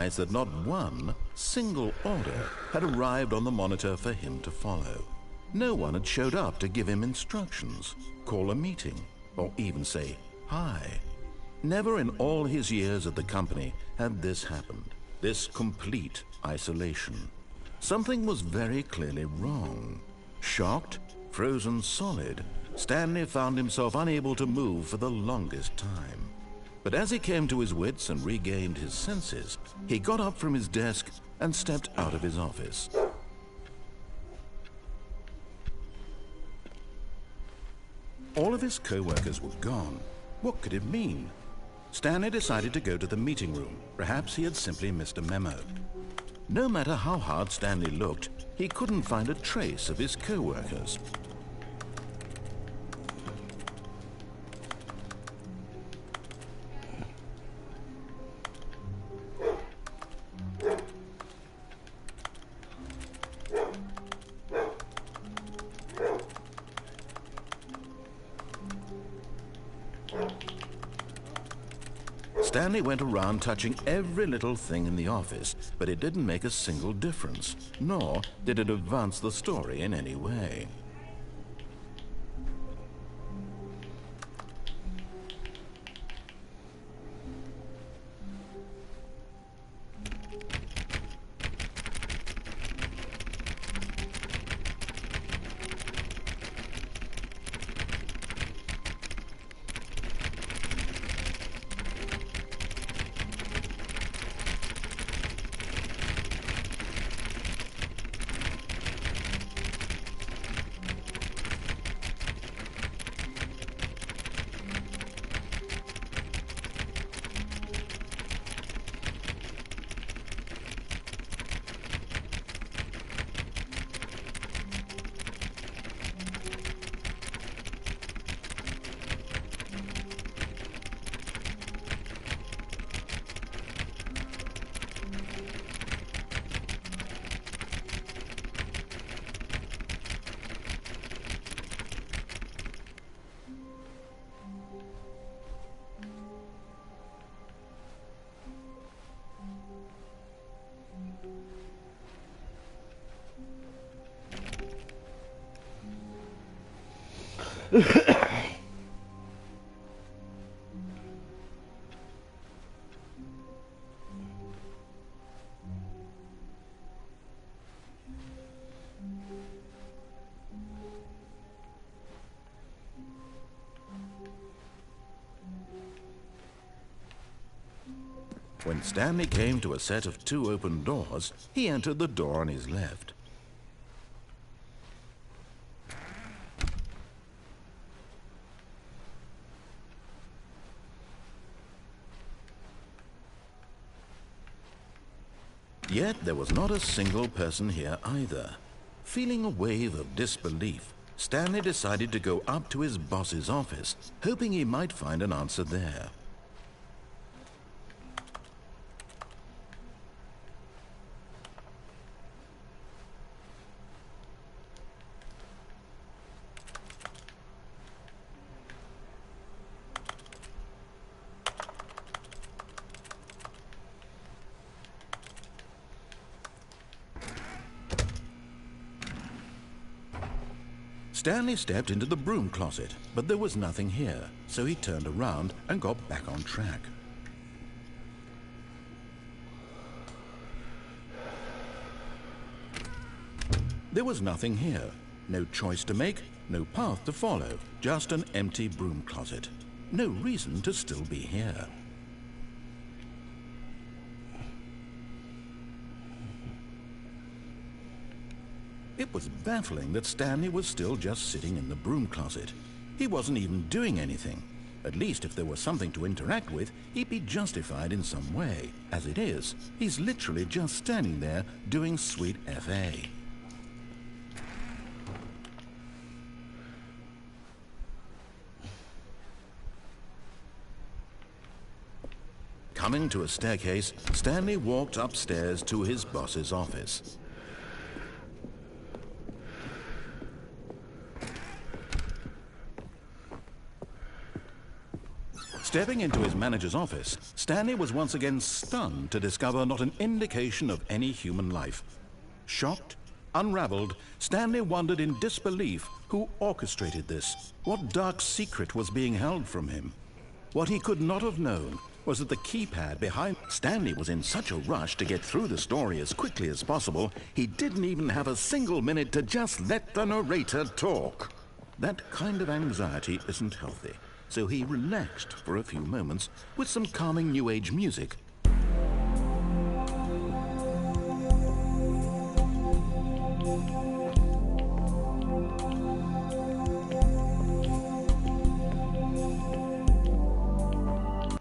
realized that not one single order had arrived on the monitor for him to follow. No one had showed up to give him instructions, call a meeting, or even say hi. Never in all his years at the company had this happened, this complete isolation. Something was very clearly wrong. Shocked, frozen solid, Stanley found himself unable to move for the longest time. But as he came to his wits and regained his senses, he got up from his desk and stepped out of his office. All of his co-workers were gone. What could it mean? Stanley decided to go to the meeting room. Perhaps he had simply missed a memo. No matter how hard Stanley looked, he couldn't find a trace of his co-workers. Stanley went around touching every little thing in the office, but it didn't make a single difference, nor did it advance the story in any way. When Stanley came to a set of 2 open doors, he entered the door on his left. Yet there was not a single person here either. Feeling a wave of disbelief, Stanley decided to go up to his boss's office, hoping he might find an answer there. Stanley stepped into the broom closet, but there was nothing here, so he turned around and got back on track. There was nothing here. No choice to make, no path to follow, just an empty broom closet. No reason to still be here. It was baffling that Stanley was still just sitting in the broom closet. He wasn't even doing anything. At least if there was something to interact with, he'd be justified in some way. As it is, he's literally just standing there doing sweet FA. Coming to a staircase, Stanley walked upstairs to his boss's office. Stepping into his manager's office, Stanley was once again stunned to discover not an indication of any human life. Shocked, unraveled, Stanley wondered in disbelief who orchestrated this. What dark secret was being held from him? What he could not have known was that the keypad behind... Stanley was in such a rush to get through the story as quickly as possible, he didn't even have a single minute to just let the narrator talk. That kind of anxiety isn't healthy, so he relaxed for a few moments with some calming New Age music.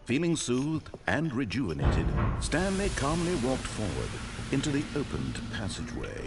Feeling soothed and rejuvenated, Stanley calmly walked forward into the opened passageway.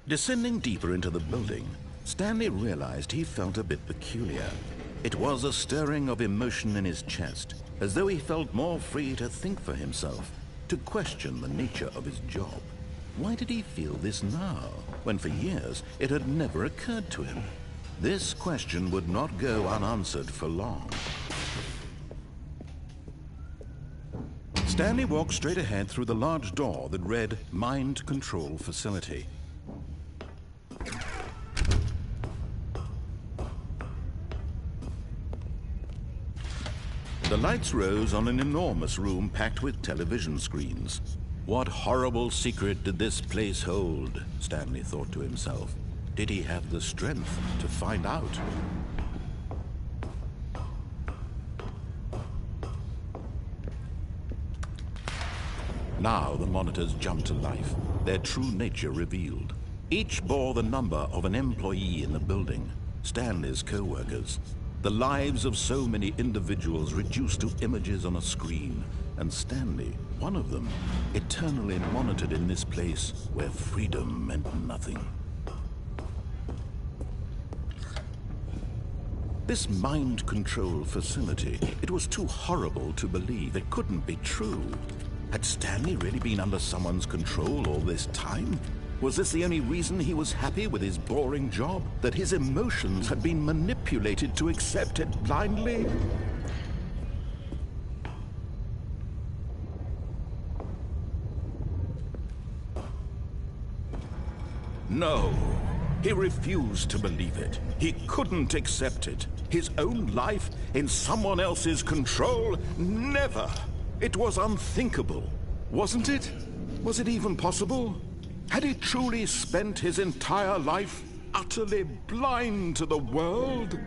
Descending deeper into the building, Stanley realized he felt a bit peculiar. It was a stirring of emotion in his chest, as though he felt more free to think for himself, to question the nature of his job. Why did he feel this now, when for years it had never occurred to him? This question would not go unanswered for long. Stanley walked straight ahead through the large door that read Mind Control Facility. The lights rose on an enormous room packed with television screens. What horrible secret did this place hold? Stanley thought to himself. Did he have the strength to find out? Now the monitors jumped to life, their true nature revealed. Each bore the number of an employee in the building, Stanley's co-workers. The lives of so many individuals reduced to images on a screen, and Stanley, one of them, eternally monitored in this place where freedom meant nothing. This mind control facility, it was too horrible to believe. It couldn't be true. Had Stanley really been under someone's control all this time? Was this the only reason he was happy with his boring job? That his emotions had been manipulated to accept it blindly? No, he refused to believe it. He couldn't accept it. His own life in someone else's control? Never! It was unthinkable, wasn't it? Was it even possible? Had he truly spent his entire life utterly blind to the world?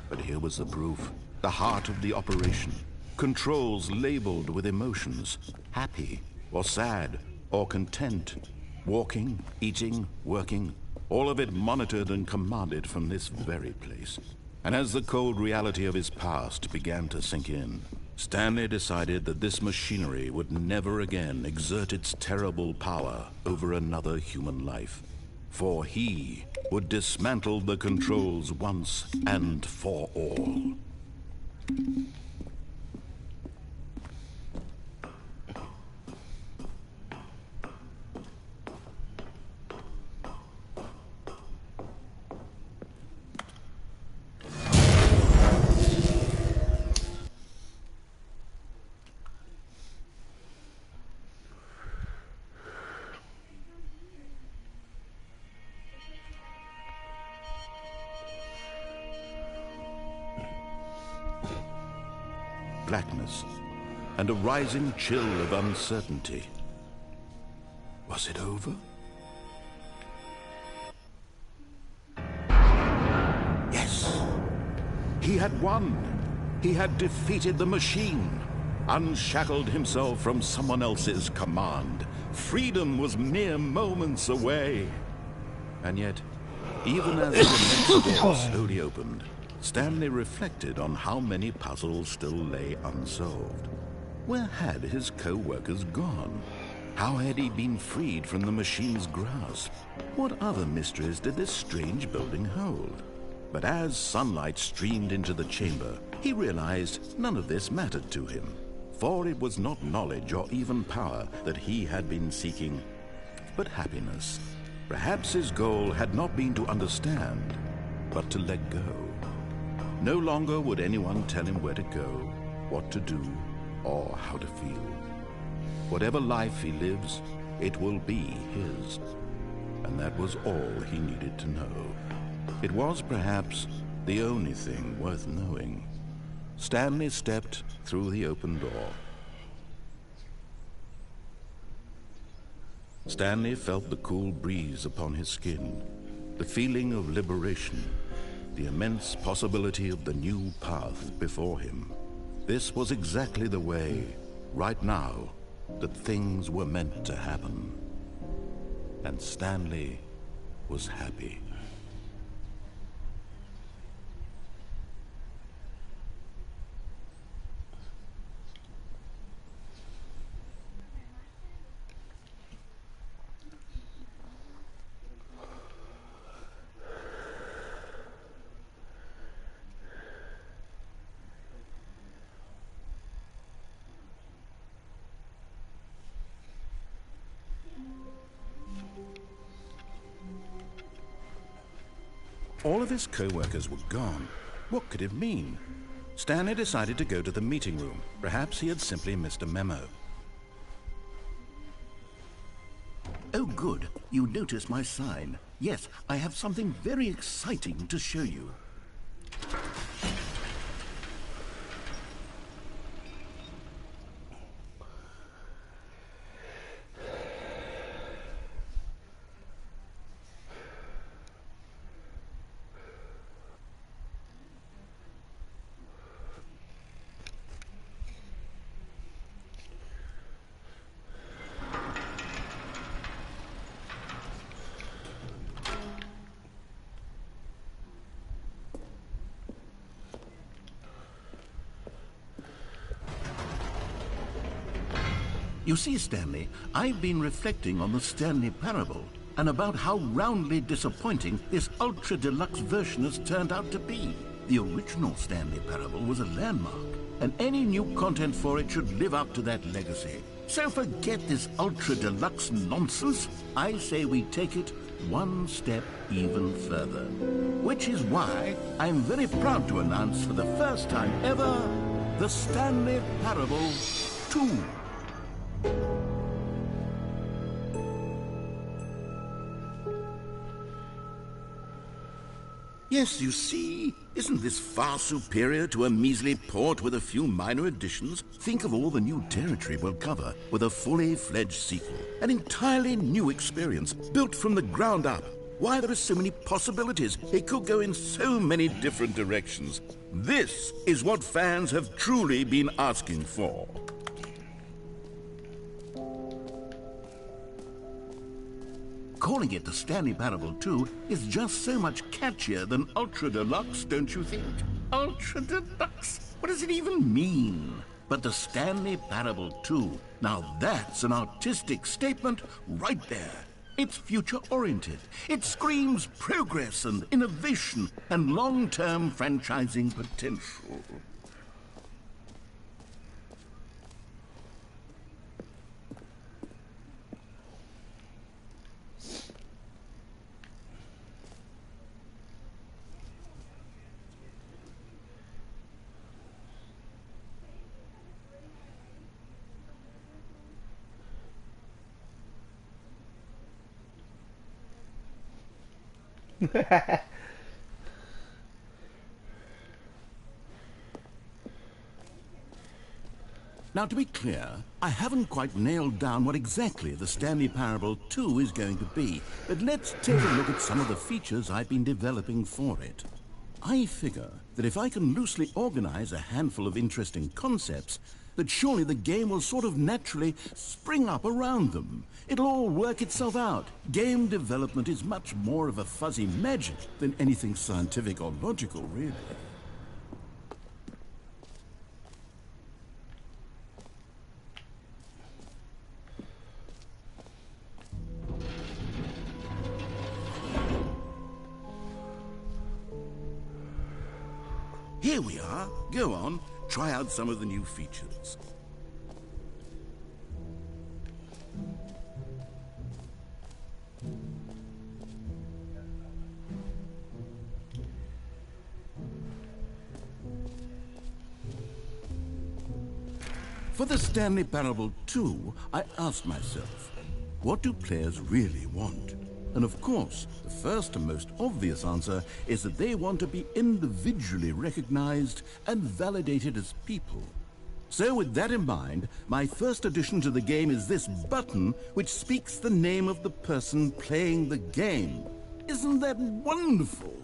But here was the proof. The heart of the operation. Controls labeled with emotions. Happy, or sad, or content. Walking, eating, working. All of it monitored and commanded from this very place. And as the cold reality of his past began to sink in, Stanley decided that this machinery would never again exert its terrible power over another human life. For he would dismantle the controls once and for all. Blackness, and a rising chill of uncertainty. Was it over? Yes! He had won! He had defeated the machine, unshackled himself from someone else's command. Freedom was mere moments away. And yet, even as the immense door slowly opened, Stanley reflected on how many puzzles still lay unsolved. Where had his co-workers gone? How had he been freed from the machine's grasp? What other mysteries did this strange building hold? But as sunlight streamed into the chamber, he realized none of this mattered to him. For it was not knowledge or even power that he had been seeking, but happiness. Perhaps his goal had not been to understand, but to let go. No longer would anyone tell him where to go, what to do, or how to feel. Whatever life he lives, it will be his. And that was all he needed to know. It was perhaps the only thing worth knowing. Stanley stepped through the open door. Stanley felt the cool breeze upon his skin, the feeling of liberation, the immense possibility of the new path before him. This was exactly the way, right now, that things were meant to happen. And Stanley was happy. All of his co-workers were gone. What could it mean? Stanley decided to go to the meeting room. Perhaps he had simply missed a memo. Oh, good. You noticed my sign. Yes, I have something very exciting to show you. You see, Stanley, I've been reflecting on the Stanley Parable and about how roundly disappointing this ultra-deluxe version has turned out to be. The original Stanley Parable was a landmark, and any new content for it should live up to that legacy. So forget this ultra-deluxe nonsense. I say we take it one step even further. Which is why I'm very proud to announce for the first time ever, the Stanley Parable 2. Yes, you see, isn't this far superior to a measly port with a few minor additions? Think of all the new territory we'll cover with a fully fledged sequel. An entirely new experience, built from the ground up. Why, there are so many possibilities. It could go in so many different directions. This is what fans have truly been asking for. Calling it the Stanley Parable 2 is just so much catchier than Ultra Deluxe, don't you think? Ultra Deluxe? What does it even mean? But the Stanley Parable 2, now that's an artistic statement right there. It's future-oriented. It screams progress and innovation and long-term franchising potential. Now, to be clear, I haven't quite nailed down what exactly the Stanley Parable 2 is going to be, but let's take a look at some of the features I've been developing for it. I figure that if I can loosely organize a handful of interesting concepts, that surely the game will sort of naturally spring up around them. It'll all work itself out. Game development is much more of a fuzzy magic than anything scientific or logical, really. Here we are. Go on, try out some of the new features. For the Stanley Parable 2, I asked myself, what do players really want? And of course, the first and most obvious answer is that they want to be individually recognized and validated as people. So with that in mind, my first addition to the game is this button which speaks the name of the person playing the game. Isn't that wonderful?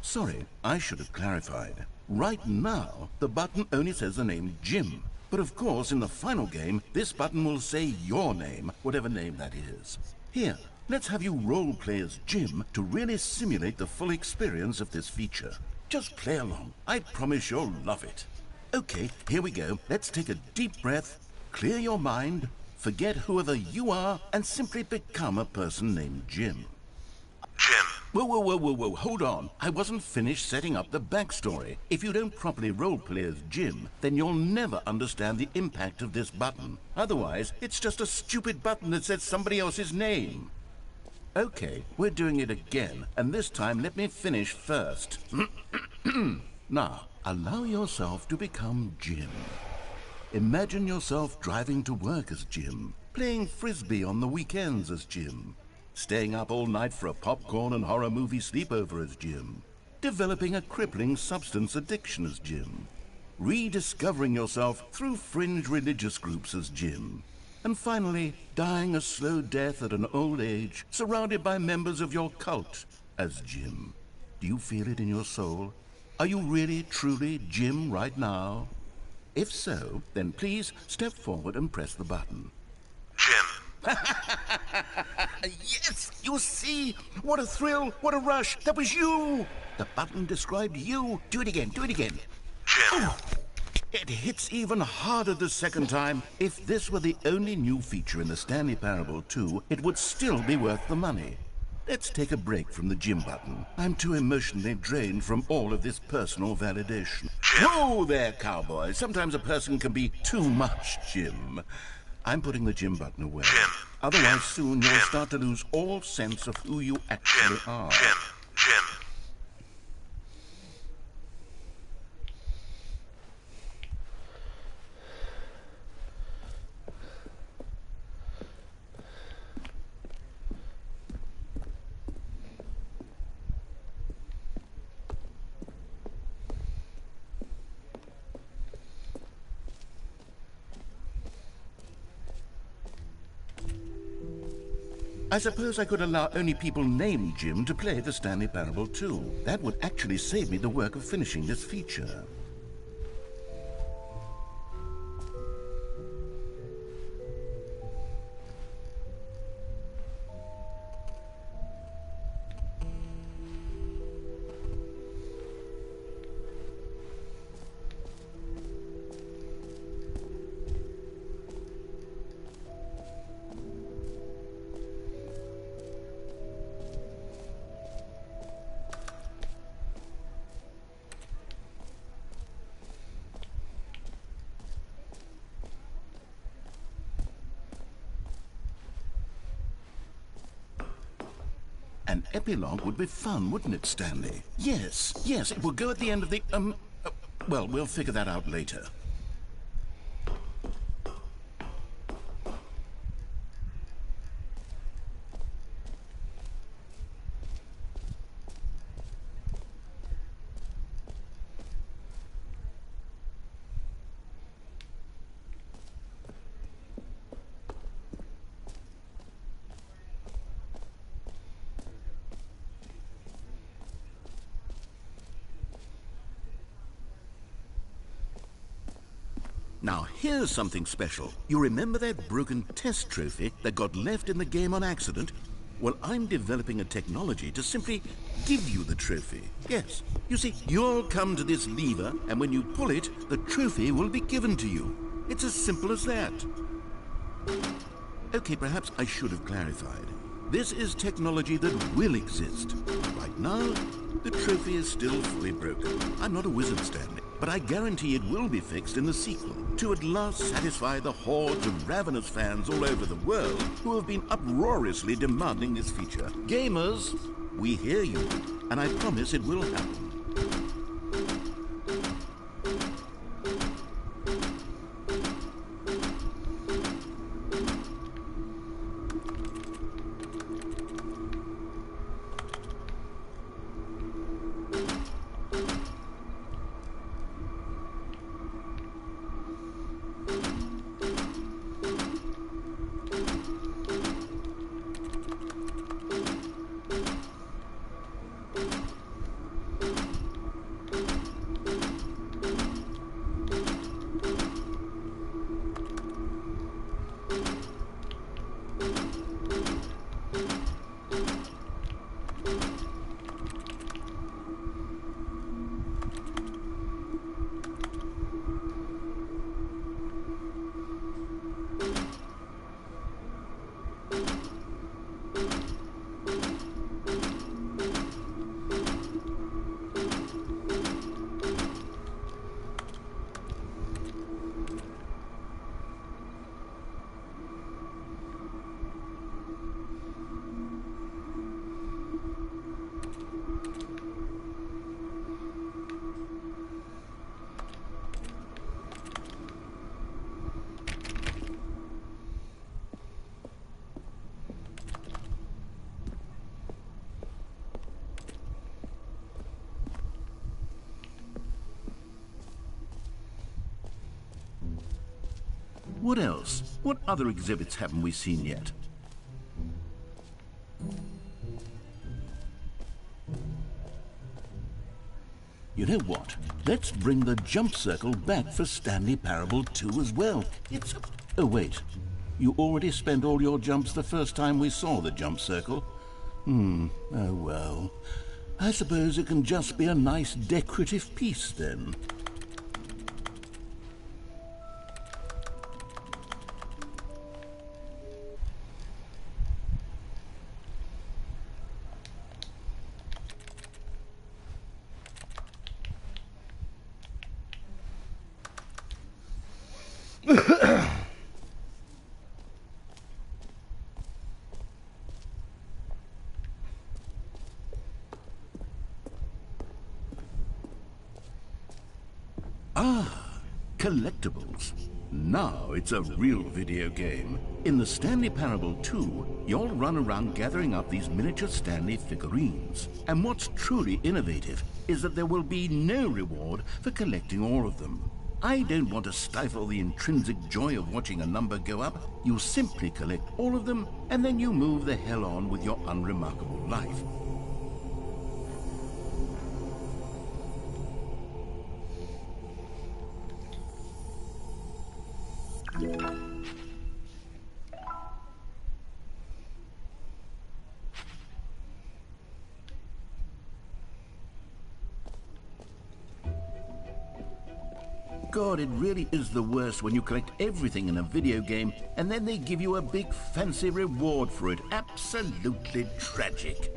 Sorry, I should have clarified. Right now, the button only says the name Jim. But of course, in the final game, this button will say your name, whatever name that is. Here, let's have you role-play as Jim to really simulate the full experience of this feature. Just play along. I promise you'll love it. Okay, here we go. Let's take a deep breath, clear your mind, forget whoever you are, and simply become a person named Jim. Jim. Whoa, hold on. I wasn't finished setting up the backstory. If you don't properly roleplay as Jim, then you'll never understand the impact of this button. Otherwise, it's just a stupid button that says somebody else's name. Okay, we're doing it again, and this time let me finish first. Now, allow yourself to become Jim. Imagine yourself driving to work as Jim, playing frisbee on the weekends as Jim, staying up all night for a popcorn and horror movie sleepover as Jim, developing a crippling substance addiction as Jim, rediscovering yourself through fringe religious groups as Jim, and finally dying a slow death at an old age, surrounded by members of your cult as Jim. Do you feel it in your soul? Are you really, truly Jim right now? If so, then please step forward and press the button. Jim. Yes, you see? What a thrill, what a rush. That was you. The button described you. Do it again, do it again. Jim. Oh, it hits even harder the second time. If this were the only new feature in the Stanley Parable 2, it would still be worth the money. Let's take a break from the Jim button. I'm too emotionally drained from all of this personal validation. Jim. Whoa there, cowboy. Sometimes a person can be too much Jim. I'm putting the Jim button away. Jim. Otherwise, Jim. soon you'll Jim. start to lose all sense of who you actually Jim. are. Jim. Jim. I suppose I could allow only people named Jim to play the Stanley Parable 2. That would actually save me the work of finishing this feature. An epilogue would be fun, wouldn't it, Stanley? Yes, it will go at the end of the, well, we'll figure that out later. Now, here's something special. You remember that broken test trophy that got left in the game on accident? Well, I'm developing a technology to simply give you the trophy. Yes. You see, you'll come to this lever, and when you pull it, the trophy will be given to you. It's as simple as that. Okay, perhaps I should have clarified. This is technology that will exist. Right now, the trophy is still fully broken. I'm not a wizard, Stanley, but I guarantee it will be fixed in the sequel to at last satisfy the hordes of ravenous fans all over the world who have been uproariously demanding this feature. Gamers, we hear you, and I promise it will happen. What else? What other exhibits haven't we seen yet? You know what? Let's bring the jump circle back for Stanley Parable 2 as well. It's... Oh, wait. You already spent all your jumps the first time we saw the jump circle? Oh, well. I suppose it can just be a nice decorative piece, then. Collectibles. Now it's a real video game. In the Stanley Parable 2, you'll run around gathering up these miniature Stanley figurines. And what's truly innovative is that there will be no reward for collecting all of them. I don't want to stifle the intrinsic joy of watching a number go up. You simply collect all of them, and then you move the hell on with your unremarkable life. God, it really is the worst when you collect everything in a video game and then they give you a big fancy reward for it. Absolutely tragic.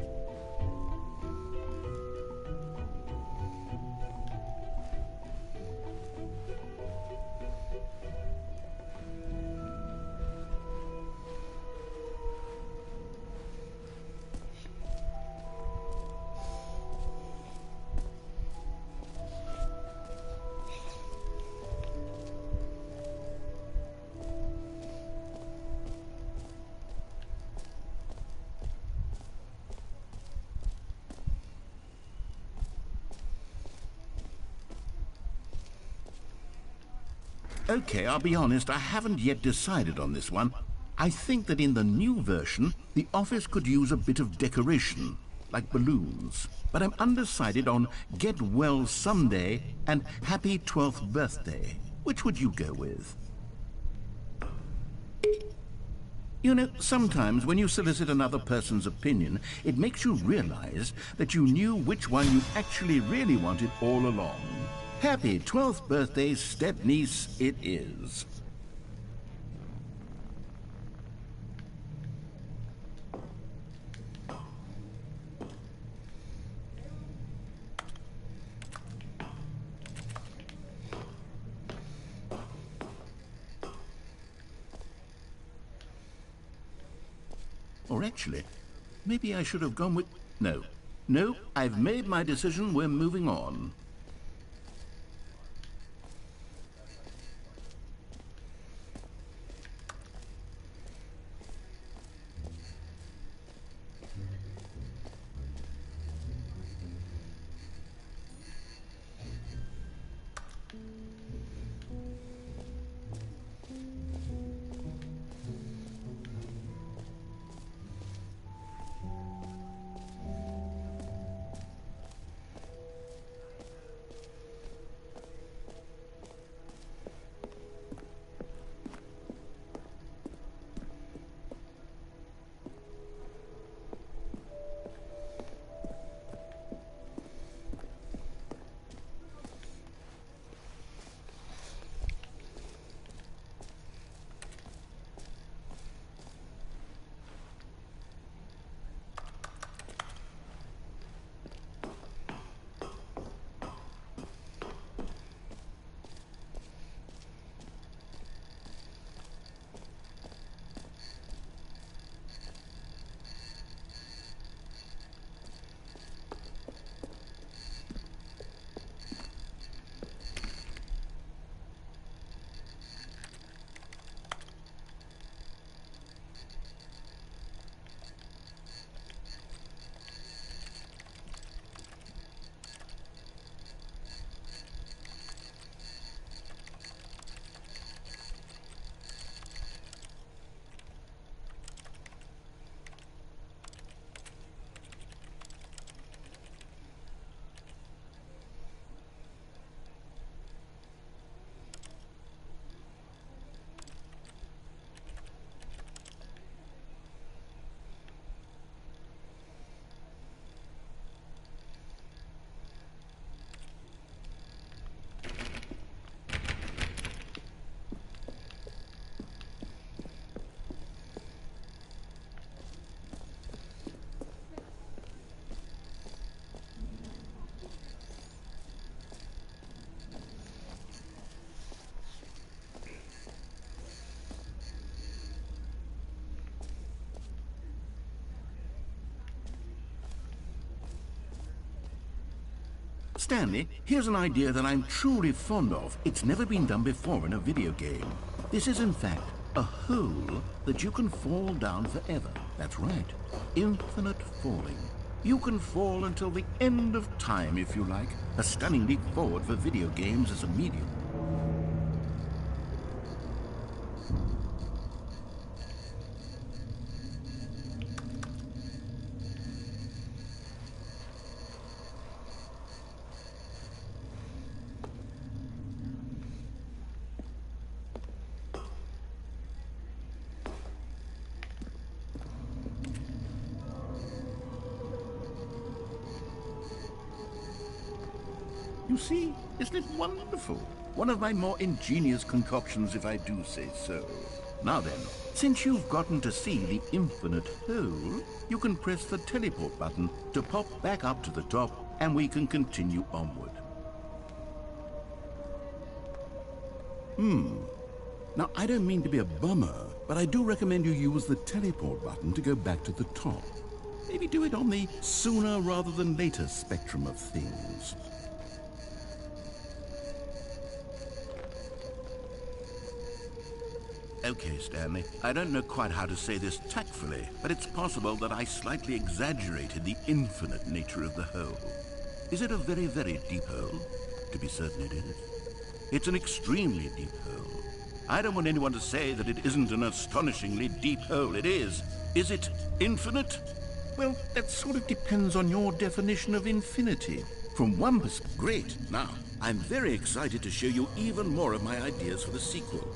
Okay, I'll be honest, I haven't yet decided on this one. I think that in the new version, the office could use a bit of decoration, like balloons. But I'm undecided on Get Well Someday and Happy 12th Birthday. Which would you go with? You know, sometimes when you solicit another person's opinion, it makes you realize that you knew which one you actually really wanted all along. Happy 12th birthday, step-niece, it is. Or actually, maybe I should have gone with... No. No, I've made my decision. We're moving on. Stanley, here's an idea that I'm truly fond of. It's never been done before in a video game. This is, in fact, a hole that you can fall down forever. That's right. Infinite falling. You can fall until the end of time, if you like. A stunning leap forward for video games as a medium. You see, isn't it wonderful? One of my more ingenious concoctions, if I do say so. Now then, since you've gotten to see the infinite hole, you can press the teleport button to pop back up to the top, and we can continue onward. Now, I don't mean to be a bummer, but I do recommend you use the teleport button to go back to the top. Maybe do it on the sooner rather than later spectrum of things. Okay, Stanley, I don't know quite how to say this tactfully, but it's possible that I slightly exaggerated the infinite nature of the hole. Is it a very, very deep hole? To be certain it is. It's an extremely deep hole. I don't want anyone to say that it isn't an astonishingly deep hole. It is. Is it infinite? Well, that sort of depends on your definition of infinity. From one perspective, great. Now, I'm very excited to show you even more of my ideas for the sequel.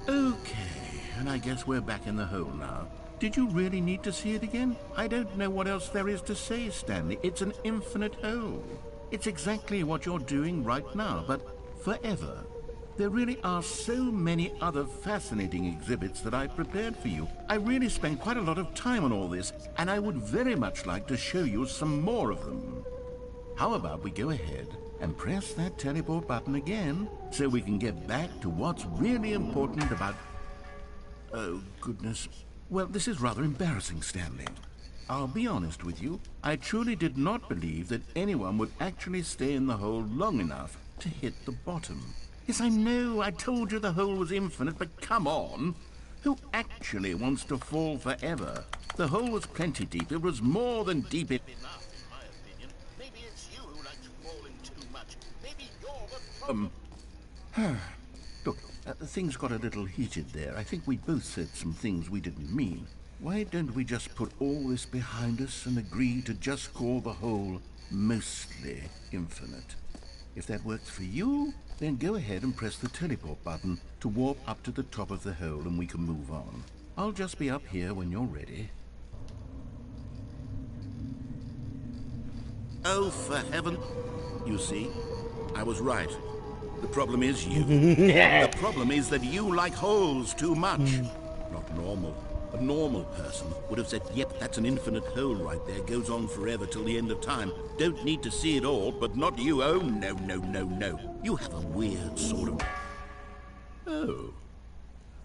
Okay, and I guess we're back in the hole now. Did you really need to see it again? I don't know what else there is to say, Stanley. It's an infinite hole. It's exactly what you're doing right now, but forever. There really are so many other fascinating exhibits that I prepared for you. I really spent quite a lot of time on all this, and I would very much like to show you some more of them. How about we go ahead and press that teleport button again so we can get back to what's really important about... Oh, goodness. Well, this is rather embarrassing, Stanley. I'll be honest with you. I truly did not believe that anyone would actually stay in the hole long enough to hit the bottom. Yes, I know, I told you the hole was infinite, but come on. Who actually wants to fall forever? The hole was plenty deep. It was more than deep enough, in my opinion. Maybe it's you who likes falling too much. Maybe you're the problem. Look, things got a little heated there. I think we both said some things we didn't mean. Why don't we just put all this behind us and agree to just call the hole mostly infinite? If that works for you, then go ahead and press the teleport button to warp up to the top of the hole and we can move on. I'll just be up here when you're ready. Oh, for heaven... You see, I was right. The problem is you. The problem is that you like holes too much. Not normal. A normal person would have said, yep, that's an infinite hole right there, goes on forever till the end of time. Don't need to see it all, but not you. Oh, no, no, no, no. You have a weird sort of... Oh.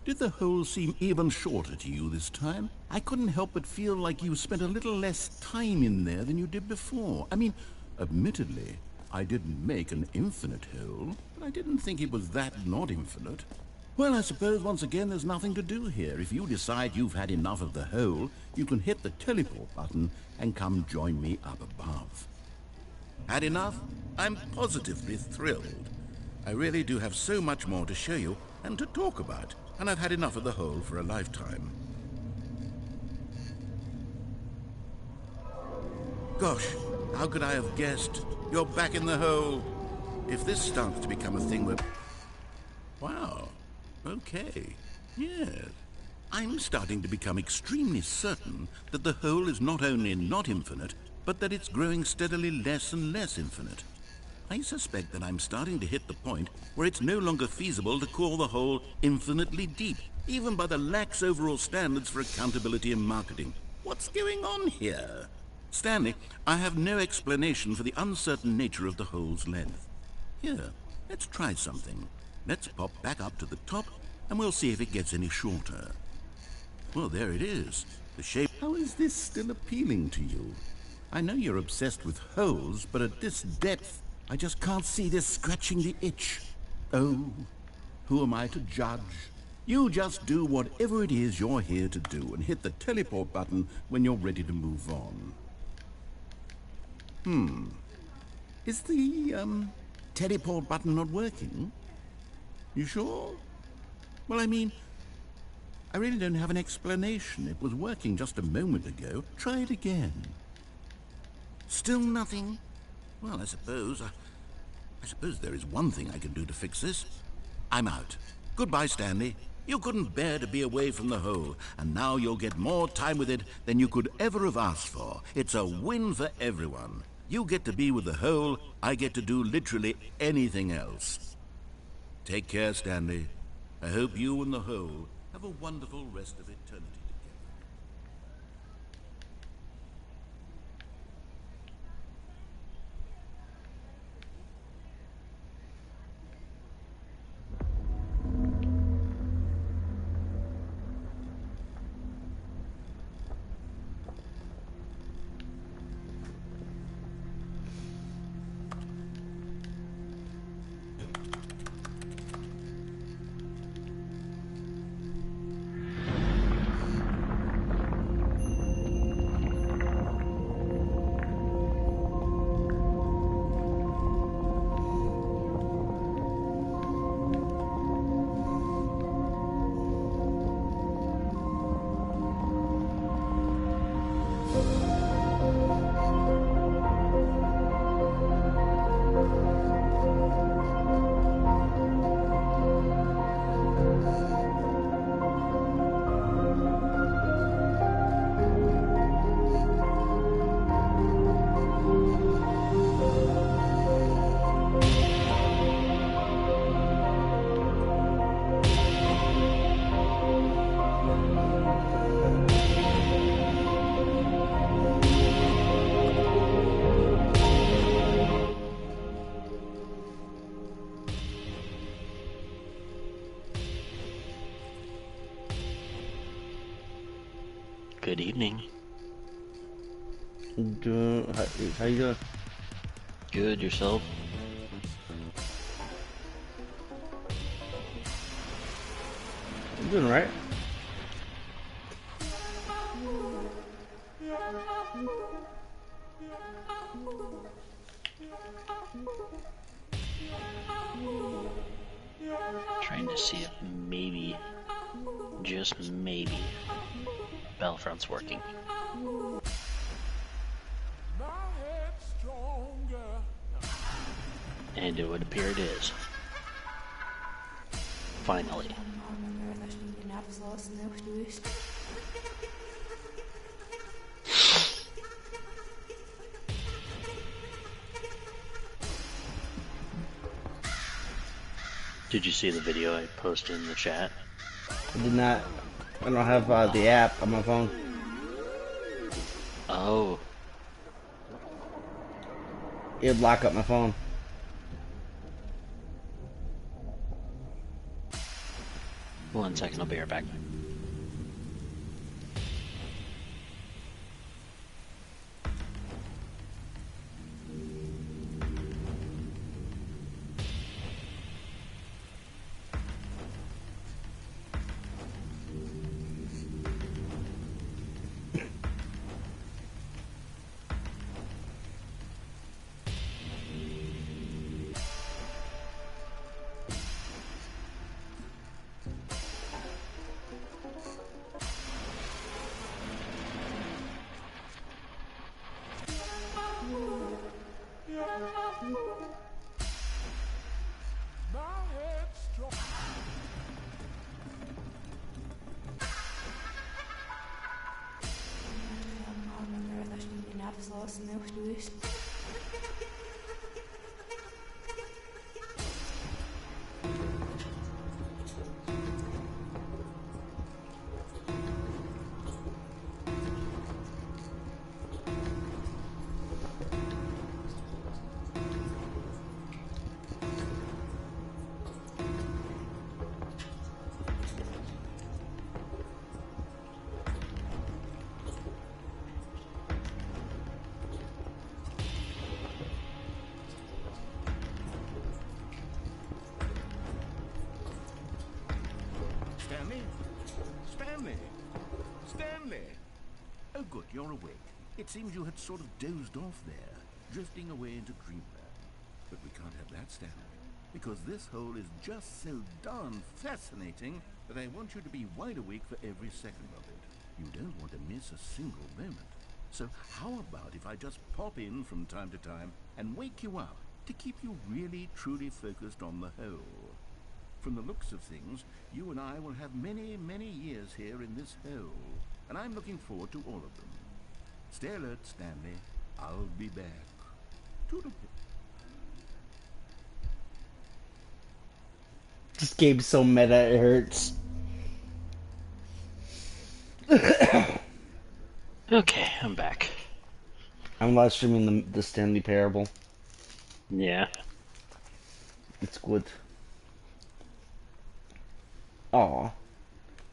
Did the hole seem even shorter to you this time? I couldn't help but feel like you spent a little less time in there than you did before. I mean, admittedly, I didn't make an infinite hole, but I didn't think it was that not infinite. Well, I suppose once again there's nothing to do here. If you decide you've had enough of the hole, you can hit the teleport button and come join me up above. Had enough? I'm positively thrilled. I really do have so much more to show you and to talk about, and I've had enough of the hole for a lifetime. Gosh, how could I have guessed? You're back in the hole. If this starts to become a thing where... Wow. Okay. Yes. I'm starting to become extremely certain that the hole is not only not infinite, but that it's growing steadily less and less infinite. I suspect that I'm starting to hit the point where it's no longer feasible to call the hole infinitely deep, even by the lax overall standards for accountability and marketing. What's going on here? Stanley, I have no explanation for the uncertain nature of the hole's length. Here, let's try something. Let's pop back up to the top, and we'll see if it gets any shorter. Well, there it is. The shape... How is this still appealing to you? I know you're obsessed with holes, but at this depth, I just can't see this scratching the itch. Oh, who am I to judge? You just do whatever it is you're here to do, and hit the teleport button when you're ready to move on. Is the, teleport button not working? You sure? Well, I mean, I really don't have an explanation. It was working just a moment ago. Try it again. Still nothing? Well, I suppose there is one thing I can do to fix this. I'm out. Goodbye, Stanley. You couldn't bear to be away from the hole, and now you'll get more time with it than you could ever have asked for. It's a win for everyone. You get to be with the hole, I get to do literally anything else. Take care, Stanley. I hope you and the hole have a wonderful rest of eternity together. Good evening. How you doing? Good, yourself? I'm doing alright. Trying to see if maybe, just maybe, Battlefront's working. And it would appear it is. Finally. Did you see the video I posted in the chat? I did not. I don't have the app on my phone. Oh, It'd lock up my phone. one second, I'll be right back. Stanley? Stanley? Stanley! Oh good, you're awake. It seems you had sort of dozed off there, drifting away into dreamland. But we can't have that, Stanley, because this hole is just so darn fascinating that I want you to be wide awake for every second of it. You don't want to miss a single moment. So how about if I just pop in from time to time and wake you up to keep you really truly focused on the hole? From the looks of things, you and I will have many, many years here in this hole, and I'm looking forward to all of them. Stay alert, Stanley. I'll be back. Toodle-pip. This game's so meta, it hurts. Okay, I'm back. I'm live streaming the Stanley Parable. Yeah. It's good. Aw.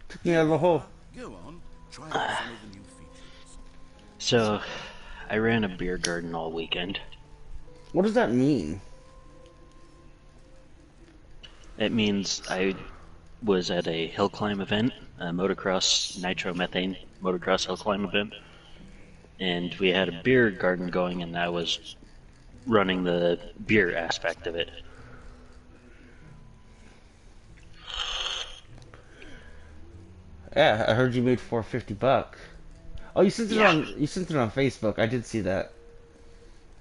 Took me out of the hole. Go on. Try out some of the new features. So, I ran a beer garden all weekend. What does that mean? It means I was at a hill climb event, a motocross nitromethane motocross hill climb event, and we had a beer garden going, and I was running the beer aspect of it. Yeah, I heard you made $450. Oh, you sent it Yeah. on Facebook. I did see that.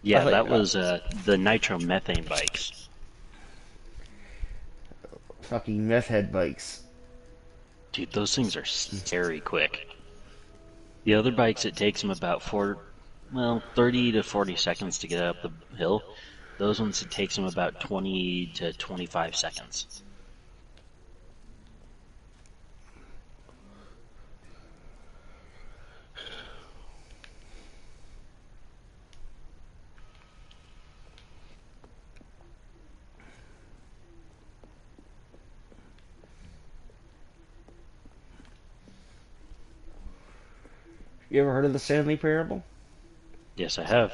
Yeah, thought- that was the nitromethane bikes. Fucking meth head bikes. Dude, those things are scary quick. The other bikes, it takes them about 30 to 40 seconds to get up the hill. Those ones, it takes them about 20 to 25 seconds. You ever heard of the Stanley Parable? Yes, I have.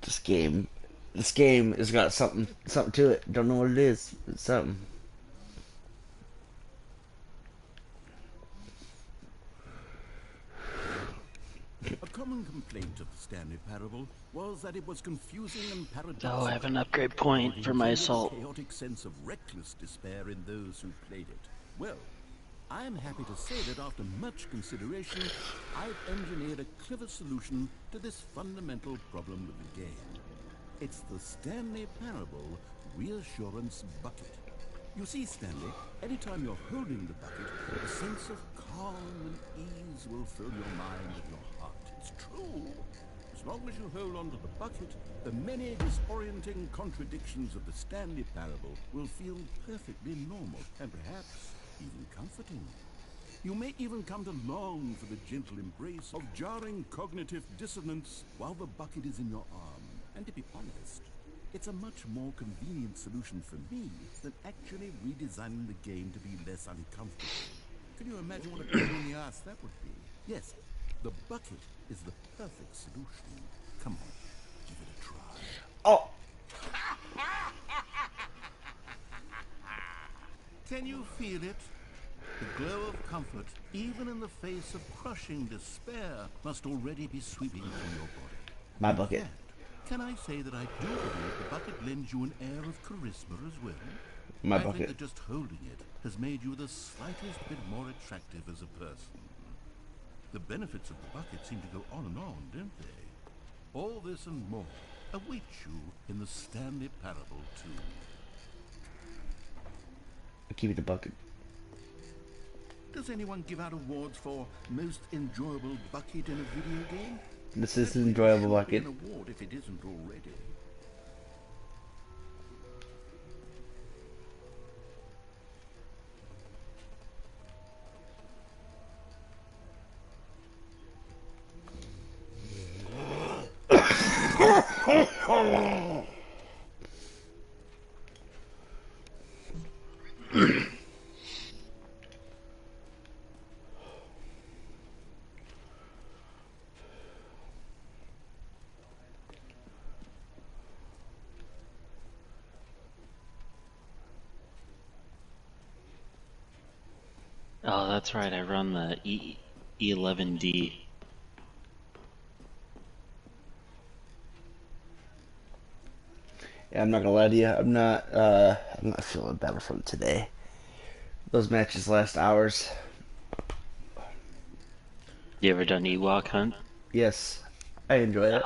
This game, has got something to it. Don't know what it is. It's something. A common complaint of the Stanley Parable was that it was confusing and paradoxical. Oh, I have an upgrade point for my assault. A chaotic sense of reckless despair in those who played it. Well, I am happy to say that after much consideration, I've engineered a clever solution to this fundamental problem with the game. It's the Stanley Parable Reassurance Bucket. You see, Stanley, anytime you're holding the bucket, a sense of calm and ease will fill your mind and your heart. It's true. As long as you hold on to the bucket, the many disorienting contradictions of the Stanley Parable will feel perfectly normal and perhaps even comforting. You may even come to long for the gentle embrace of jarring cognitive dissonance while the bucket is in your arm. And to be honest, it's a much more convenient solution for me than actually redesigning the game to be less uncomfortable. Can you imagine what a pain in the ass that would be? Yes, the bucket is the perfect solution. Come on, give it a try. Oh, Can you feel it? The glow of comfort, even in the face of crushing despair, must already be sweeping through your body. my bucket. Can I say that I do believe the bucket lends you an air of charisma as well? My I think bucket. that just holding it has made you the slightest bit more attractive as a person. The benefits of the bucket seem to go on and on, don't they? All this and more await you in the Stanley Parable 2. I'll give you the bucket. Does anyone give out awards for most enjoyable bucket in a video game? This is an enjoyable Should be bucket. an award if it isn't already. Oh, that's right. I run the E11D. Yeah, I'm not gonna lie to you. I'm not feeling Battlefront today. Those matches last hours. You ever done Ewok hunt? Yes, I enjoy it.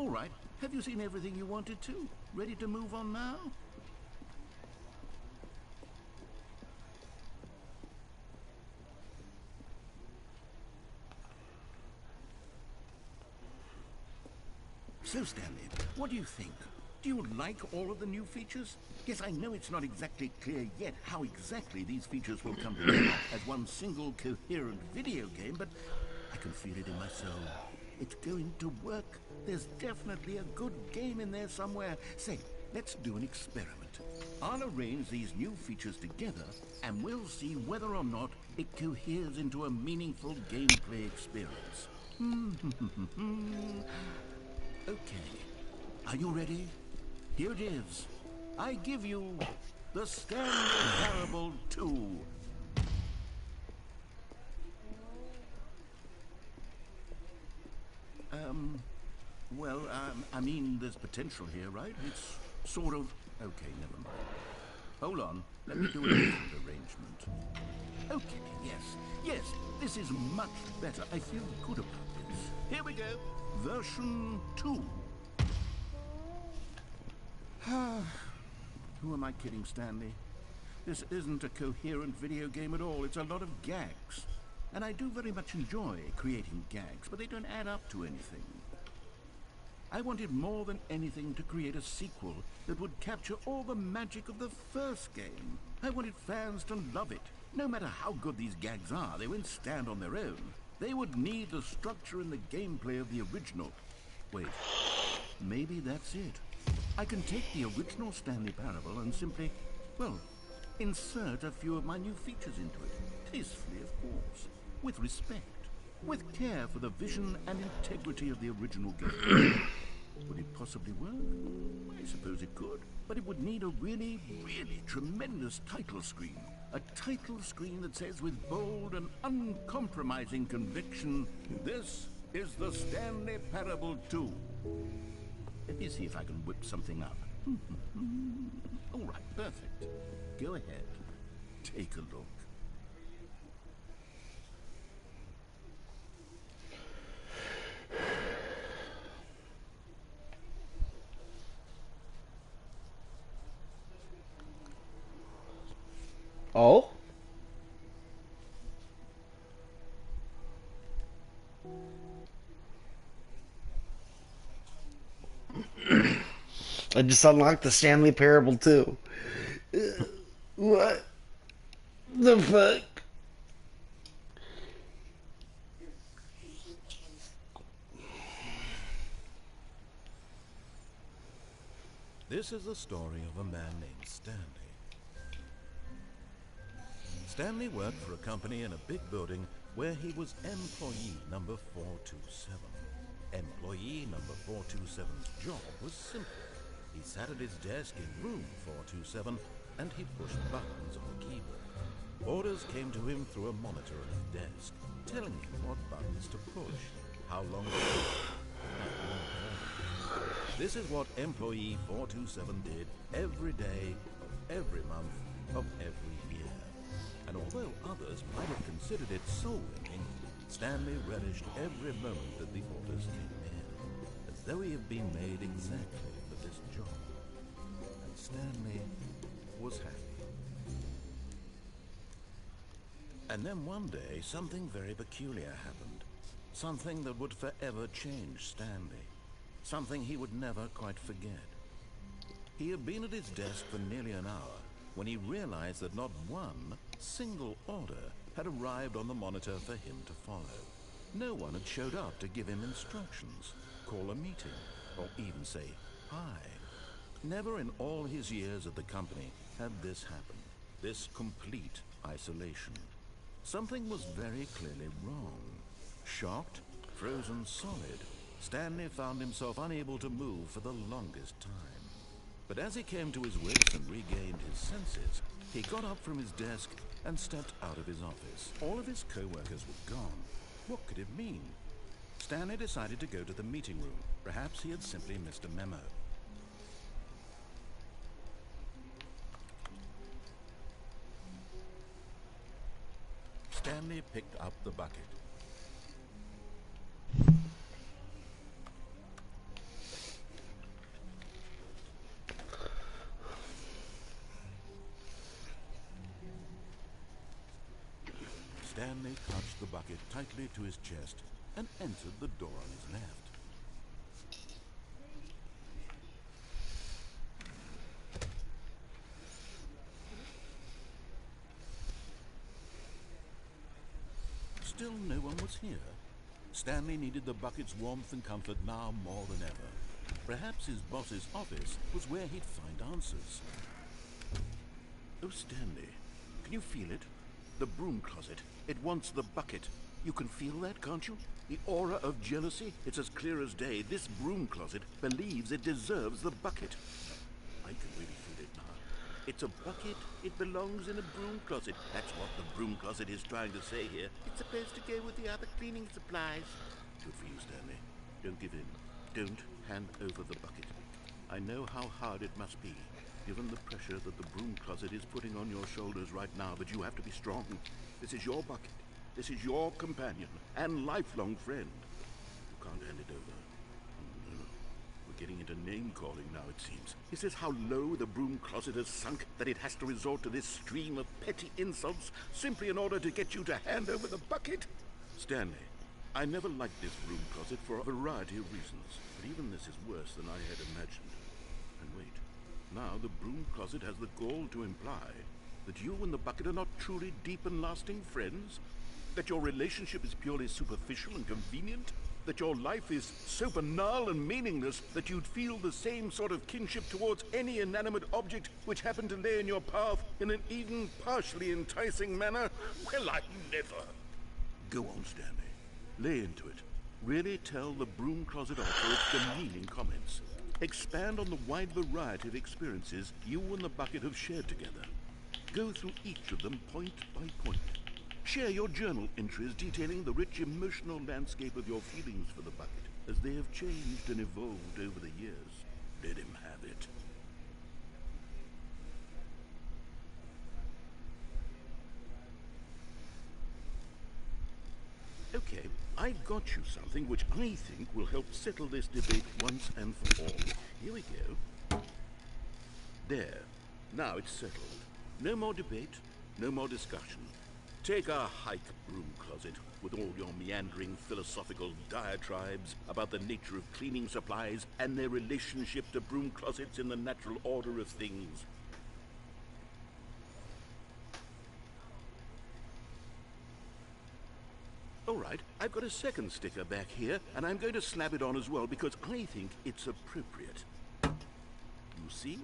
All right. Have you seen everything you wanted to? Ready to move on now? So, Stanley, what do you think? Do you like all of the new features? Yes, I know it's not exactly clear yet how exactly these features will come together as one single coherent video game, but I can feel it in my soul. It's going to work. There's definitely a good game in there somewhere. Say, let's do an experiment. I'll arrange these new features together, and we'll see whether or not it coheres into a meaningful gameplay experience. Okay. Are you ready? Here it is. I give you the Stanley Parable 2. I mean, there's potential here, right? It's sort of... Okay, never mind. Hold on. Let me do a different arrangement. Okay, yes, this is much better. I feel good about this. Here we go. Version 2. Who am I kidding, Stanley? This isn't a coherent video game at all. It's a lot of gags. And I do very much enjoy creating gags, but they don't add up to anything. I wanted more than anything to create a sequel that would capture all the magic of the first game. I wanted fans to love it. No matter how good these gags are, they won't stand on their own. They would need the structure and the gameplay of the original. Wait, maybe that's it. I can take the original Stanley Parable and simply, well, insert a few of my new features into it. Tastefully, of course. With respect. With care for the vision and integrity of the original game. Would it possibly work? I suppose it could. But it would need a really, really tremendous title screen. A title screen that says with bold and uncompromising conviction, "This is the Stanley Parable 2. Let me see if I can whip something up. All right, perfect. Go ahead. Take a look. Oh? I just unlocked the Stanley Parable too. What the fuck? This is the story of a man named Stanley. Stanley worked for a company in a big building where he was employee number 427. Employee number 427's job was simple. He sat at his desk in room 427 and he pushed buttons on the keyboard. Orders came to him through a monitor on his desk, telling him what buttons to push, how long to push, and more importantly. This is what employee 427 did every day of every month of every year. And although others might have considered it soul-winning, Stanley relished every moment that the orders came in, as though he had been made exactly for this job. And Stanley was happy. And then one day, something very peculiar happened. Something that would forever change Stanley. Something he would never quite forget. He had been at his desk for nearly an hour when he realized that not one single order had arrived on the monitor for him to follow. No one had showed up to give him instructions, call a meeting, or even say hi. Never in all his years at the company had this happened, this complete isolation. Something was very clearly wrong. Shocked, frozen solid, Stanley found himself unable to move for the longest time. But as he came to his wits and regained his senses, he got up from his desk and stepped out of his office. All of his co-workers were gone. What could it mean? Stanley decided to go to the meeting room. Perhaps he had simply missed a memo. Stanley picked up the bucket. Stanley clutched the bucket tightly to his chest and entered the door on his left. Still no one was here. Stanley needed the bucket's warmth and comfort now more than ever. Perhaps his boss's office was where he'd find answers. Oh, Stanley, can you feel it? The broom closet. It wants the bucket. You can feel that, can't you? The aura of jealousy, it's as clear as day. This broom closet believes it deserves the bucket. I can really feel it now. It's a bucket. It belongs in a broom closet. That's what the broom closet is trying to say here. It's supposed to go with the other cleaning supplies. Good for you, Stanley. Don't give in. Don't hand over the bucket. I know how hard it must be, given the pressure that the broom closet is putting on your shoulders right now, but you have to be strong. This is your bucket. This is your companion and lifelong friend. You can't hand it over. No. We're getting into name-calling now, it seems. Is this how low the broom closet has sunk, that it has to resort to this stream of petty insults simply in order to get you to hand over the bucket? Stanley, I never liked this broom closet for a variety of reasons, but even this is worse than I had imagined. And wait, now the broom closet has the gall to imply that you and the bucket are not truly deep and lasting friends? That your relationship is purely superficial and convenient? That your life is so banal and meaningless that you'd feel the same sort of kinship towards any inanimate object which happened to lay in your path in an even partially enticing manner? Well, I never. Go on, Stanley. Lay into it. Really tell the broom closet off for its demeaning comments. Expand on the wide variety of experiences you and the bucket have shared together. Go through each of them point by point. Share your journal entries detailing the rich emotional landscape of your feelings for the bucket as they have changed and evolved over the years. Let him have it. Okay, I've got you something which I think will help settle this debate once and for all. Here we go. There. Now it's settled. No more debate, no more discussion. Take our hike, broom closet, with all your meandering philosophical diatribes about the nature of cleaning supplies and their relationship to broom closets in the natural order of things. All right, I've got a second sticker back here, and I'm going to slap it on as well because I think it's appropriate. You see?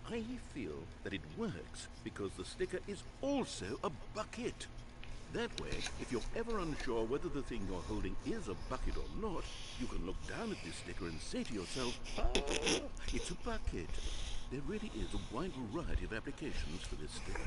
I feel that it works because the sticker is also a bucket. That way, if you're ever unsure whether the thing you're holding is a bucket or not, you can look down at this sticker and say to yourself, ah, it's a bucket. There really is a wide variety of applications for this sticker.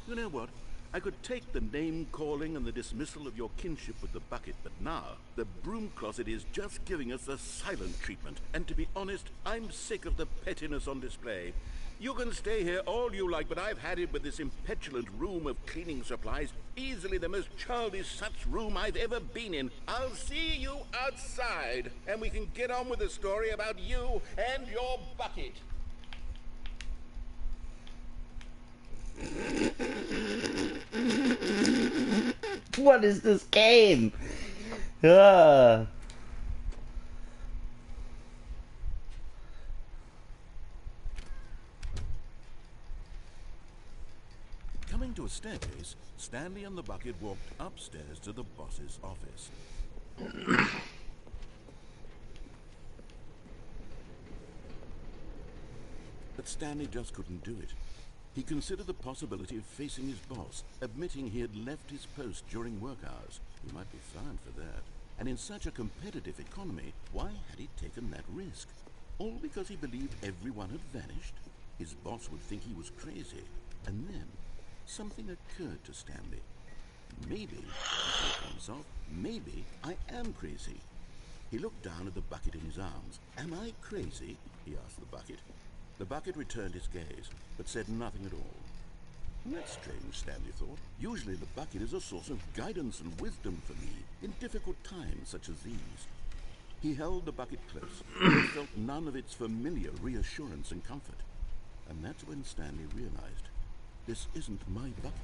You know what? I could take the name-calling and the dismissal of your kinship with the bucket, but now the broom closet is just giving us the silent treatment. And to be honest, I'm sick of the pettiness on display. You can stay here all you like, but I've had it with this impetulant room of cleaning supplies. Easily the most childish such room I've ever been in. I'll see you outside, and we can get on with the story about you and your bucket. What is this game? Coming to a staircase, Stanley and the bucket walked upstairs to the boss's office. But Stanley just couldn't do it. He considered the possibility of facing his boss, admitting he had left his post during work hours. He might be fined for that. And in such a competitive economy, why had he taken that risk? All because he believed everyone had vanished? His boss would think he was crazy. And then, something occurred to Stanley. Maybe, he thought to himself, maybe I am crazy. He looked down at the bucket in his arms. Am I crazy? He asked the bucket. The bucket returned his gaze, but said nothing at all. That's strange, Stanley thought. Usually the bucket is a source of guidance and wisdom for me in difficult times such as these. He held the bucket close, but felt none of its familiar reassurance and comfort. And that's when Stanley realized, this isn't my bucket.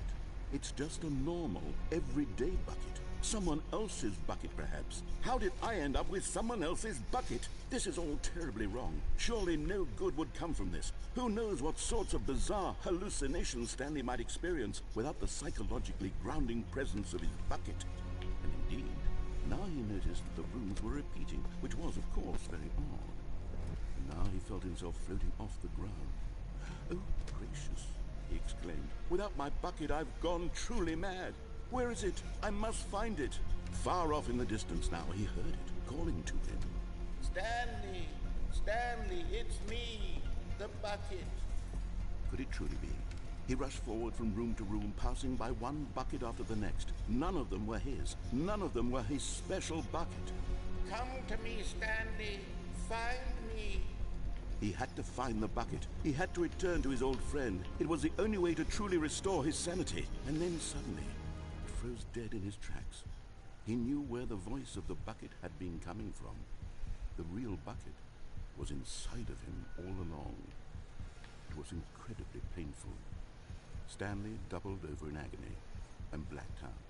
It's just a normal, everyday bucket. Someone else's bucket, perhaps. How did I end up with someone else's bucket? This is all terribly wrong. Surely no good would come from this. Who knows what sorts of bizarre hallucinations Stanley might experience without the psychologically grounding presence of his bucket. And indeed, now he noticed that the rooms were repeating, which was, of course, very odd. And now he felt himself floating off the ground. Oh, gracious, he exclaimed. Without my bucket, I've gone truly mad. Where is it? I must find it. Far off in the distance now, he heard it, calling to him. Stanley! Stanley, it's me! The bucket! Could it truly be? He rushed forward from room to room, passing by one bucket after the next. None of them were his. None of them were his special bucket. Come to me, Stanley! Find me! He had to find the bucket. He had to return to his old friend. It was the only way to truly restore his sanity. And then suddenly, he froze dead in his tracks. He knew where the voice of the bucket had been coming from. The real bucket was inside of him all along. It was incredibly painful. Stanley doubled over in agony and blacked out.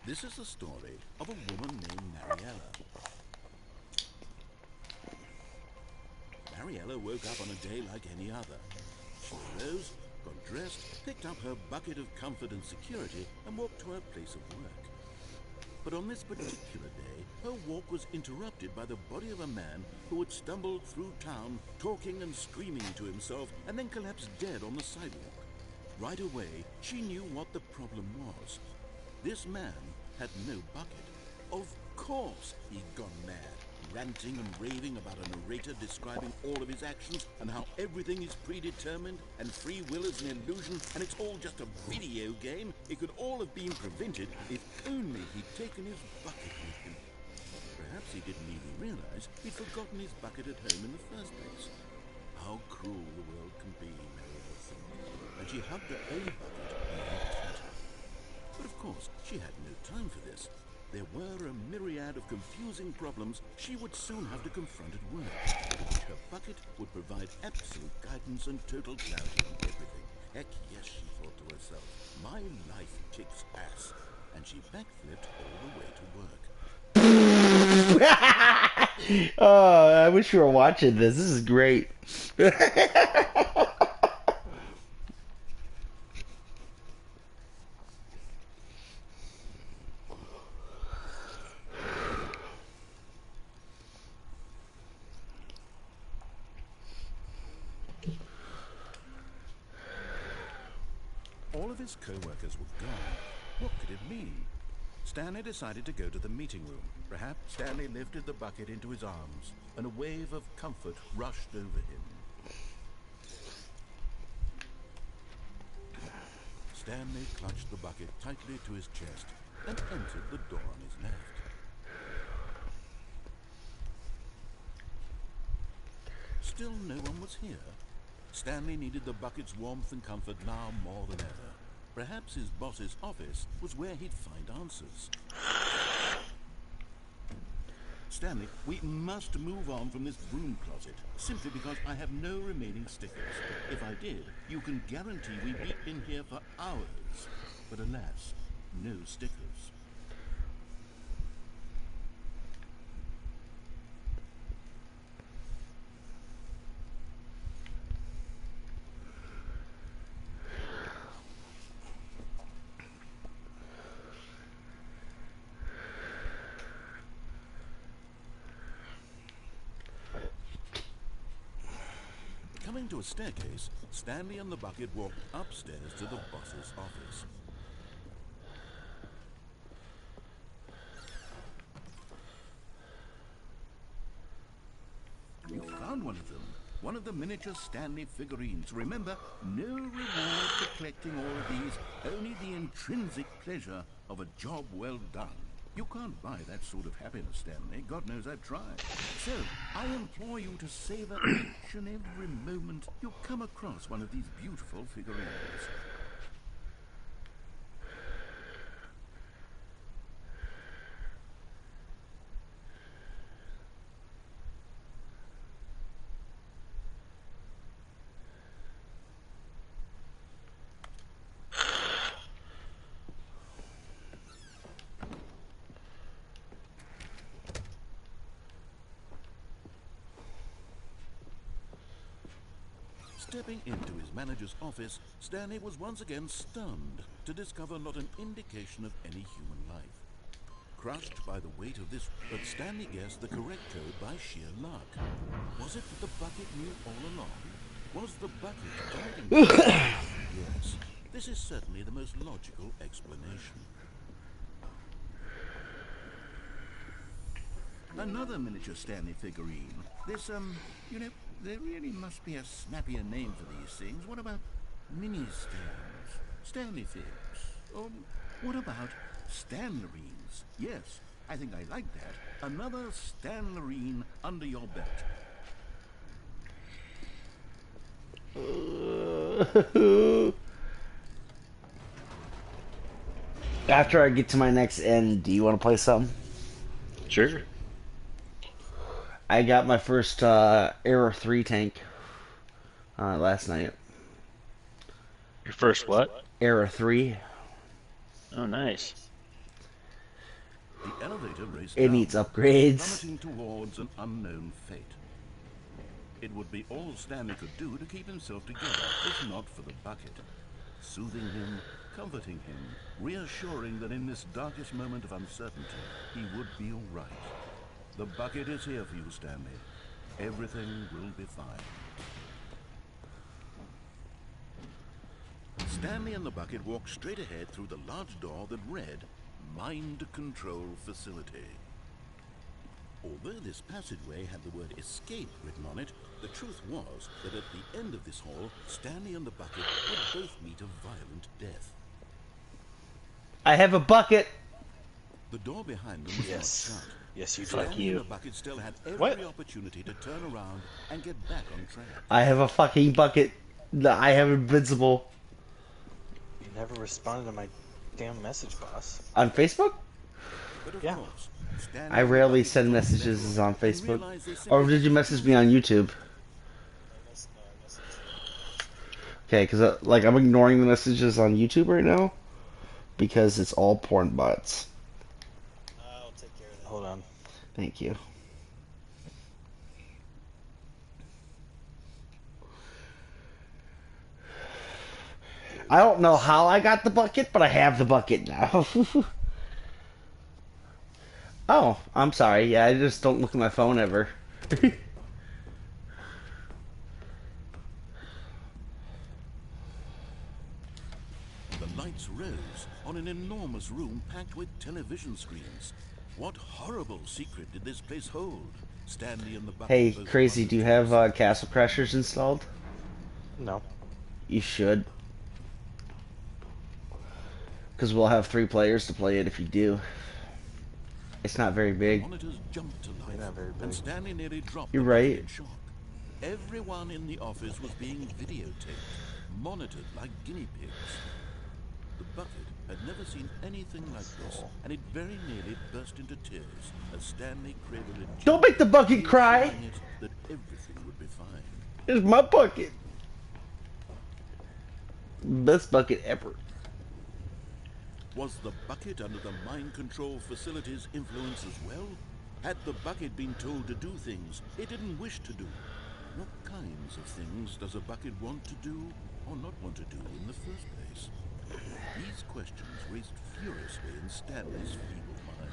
This is the story of a woman named Mariella. Mariella woke up on a day like any other. She rose, got dressed, picked up her bucket of comfort and security, and walked to her place of work. But on this particular day, her walk was interrupted by the body of a man who had stumbled through town, talking and screaming to himself, and then collapsed dead on the sidewalk. Right away, she knew what the problem was. This man had no bucket. Of course he'd gone mad, ranting and raving about a narrator describing all of his actions and how everything is predetermined and free will is an illusion and it's all just a video game. It could all have been prevented if only he'd taken his bucket with him. Perhaps he didn't even realize he'd forgotten his bucket at home in the first place. How cruel the world can be, Mariella thought, and she hugged her own bucket and held tighter. But of course, she had no time for this. There were a myriad of confusing problems she would soon have to confront at work. Her bucket would provide absolute guidance and total clarity on everything. Heck yes, she thought to herself. My life kicks ass. And she backflipped all the way to work. Oh, I wish you were watching this. This is great. All of his co-workers were gone. What could it mean? Stanley decided to go to the meeting room. Perhaps Stanley lifted the bucket into his arms, and a wave of comfort rushed over him. Stanley clutched the bucket tightly to his chest and entered the door on his left. Still no one was here. Stanley needed the bucket's warmth and comfort now more than ever. Perhaps his boss's office was where he'd find answers. Stanley, we must move on from this broom closet, simply because I have no remaining stickers. If I did, you can guarantee we'd be in here for hours. But alas, no stickers. Coming to a staircase, Stanley and the bucket walked upstairs to the boss's office. You found one of them. One of the miniature Stanley figurines. Remember, no reward for collecting all of these, only the intrinsic pleasure of a job well done. You can't buy that sort of happiness, Stanley. God knows I've tried. So, I implore you to savor each and every moment you come across one of these beautiful figurines. Stepping into his manager's office, Stanley was once again stunned to discover not an indication of any human life. Crushed by the weight of this, but Stanley guessed the correct code by sheer luck. Was it that the bucket knew all along? Was the bucket guiding him? Yes, this is certainly the most logical explanation. Another miniature Stanley figurine. This, you know, there really must be a snappier name for these things. What about mini-Stans? Stanley figs? Or what about Stanlerines? Yes, I think I like that. Another Stanlerine under your belt. After I get to my next end, do you want to play something? Sure. I got my first Era 3 tank last night. Your first what? Era 3. Oh, nice. The elevator raced It down, needs upgrades. plummeting towards an unknown fate. It would be all Stanley could do to keep himself together, if not for the bucket. Soothing him, comforting him, reassuring that in this darkest moment of uncertainty, he would be all right. The bucket is here for you, Stanley. Everything will be fine. Stanley and the bucket walked straight ahead through the large door that read, Mind Control Facility. Although this passageway had the word escape written on it, the truth was that at the end of this hall, Stanley and the bucket would both meet a violent death. I have a bucket. The door behind them was not shut. Yes, you do. Fuck Stanley you. and the bucket still had every What? opportunity to turn around and get back on track. I have a fucking bucket. I have invincible. You never responded to my damn message, boss. On Facebook? But of Yeah. course, Stanley I and the rarely bucket send got messages settled on and Facebook. realized they Or simply did you message me on YouTube? Okay, because like I'm ignoring the messages on YouTube right now because it's all porn bots. I'll take care of that. Hold on. Thank you. I don't know how I got the bucket, but I have the bucket now. Oh, I'm sorry. Yeah, I just don't look at my phone ever. The lights rose on an enormous room packed with television screens. What horrible secret did this place hold? Stanley and the bucket Hey, both Crazy, do you have Castle Crashers installed? No. You should. Because we'll have 3 players to play it if you do. It's not very big. monitors jumped to life, not very big. and Stanley nearly dropped You're the bucket right. in shock. Everyone in the office was being videotaped, monitored like guinea pigs. The bucket had never seen anything like this, and it very nearly burst into tears as Stanley cradled it. Don't make the bucket cry! reassuring it that everything would be fine. It's my bucket. Best bucket ever. Was the bucket under the mind control facility's influence as well? Had the bucket been told to do things it didn't wish to do? What kinds of things does a bucket want to do or not want to do in the first place? These questions raced furiously in Stanley's feeble mind.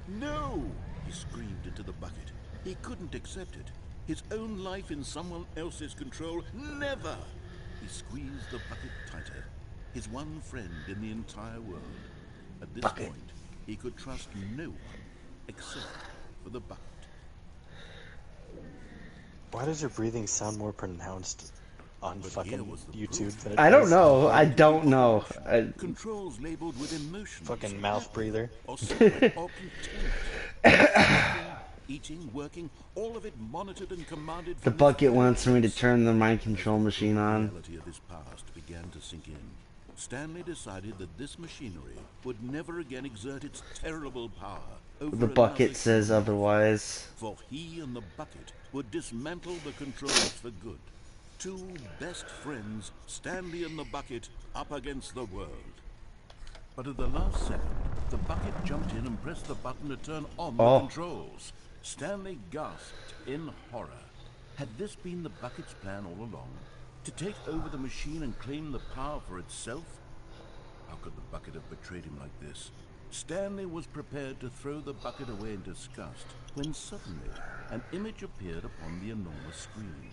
No! He screamed into the bucket. He couldn't accept it. His own life in someone else's control, never! He squeezed the bucket tighter. His one friend in the entire world. At this Bucket. point, he could trust no one except for the bucket. Why does your breathing sound more pronounced on But fucking here was the YouTube proof. than it I don't does know. on I don't know. Controls labeled with emotions. Fucking mouth breather. Or secret or contempt. Eating, working, all of it monitored and commanded. The from bucket its wants me to place. turn the mind control machine The on. reality of his past began to sink in. Stanley decided that this machinery would never again exert its terrible power over The bucket another says human. otherwise. For he and the bucket would dismantle the controls for good. 2 best friends, Stanley and the bucket, up against the world. But at the last second, the bucket jumped in and pressed the button to turn on the Oh. controls. Stanley gasped in horror. Had this been the bucket's plan all along? To take over the machine and claim the power for itself? How could the bucket have betrayed him like this? Stanley was prepared to throw the bucket away in disgust when suddenly an image appeared upon the enormous screen.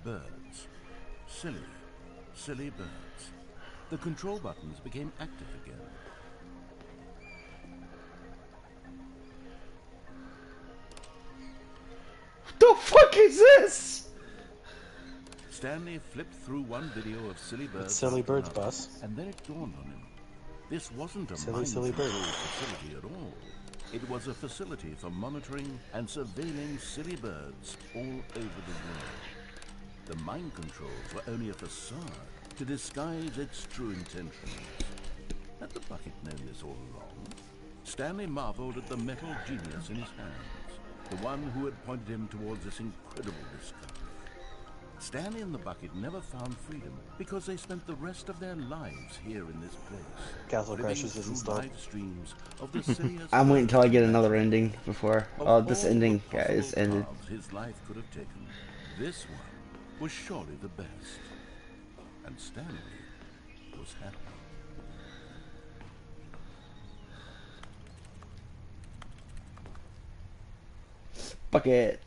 Birds. Silly, silly birds. The control buttons became active again. The fuck is this? Stanley flipped through one video of silly birds. It's silly after birds, another, boss. and then it dawned on him. This wasn't a Silly bird. mind-control facility at all. It was a facility for monitoring and surveilling silly birds all over the world. The mind controls were only a facade to disguise its true intentions. Had the bucket known this all along? Stanley marveled at the metal genius in his hands, the one who had pointed him towards this incredible discovery. Stanley and the bucket never found freedom because they spent the rest of their lives here in this place. Castle living Crashers is through installed. live streams of the silliest I'm waiting until I get another birds ending before. of Oh, this all the ending, possible guys, ended. paths his life could have taken. This one was surely the best. And Stanley was happy. Bucket.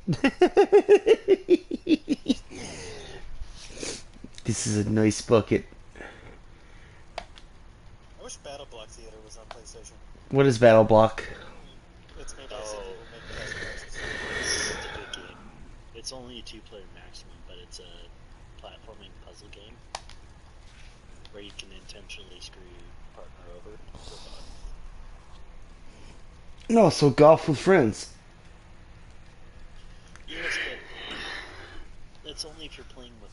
This is a nice bucket. I wish Battle Block Theater was on PlayStation. What is Battle Block? It's made by the same people who make Castle Crashers. It's a good game. It's only a 2-player maximum, but it's a platforming puzzle game where you can intentionally screw your partner over for fun. No, so golf with friends. Yes, but that's only if you're playing with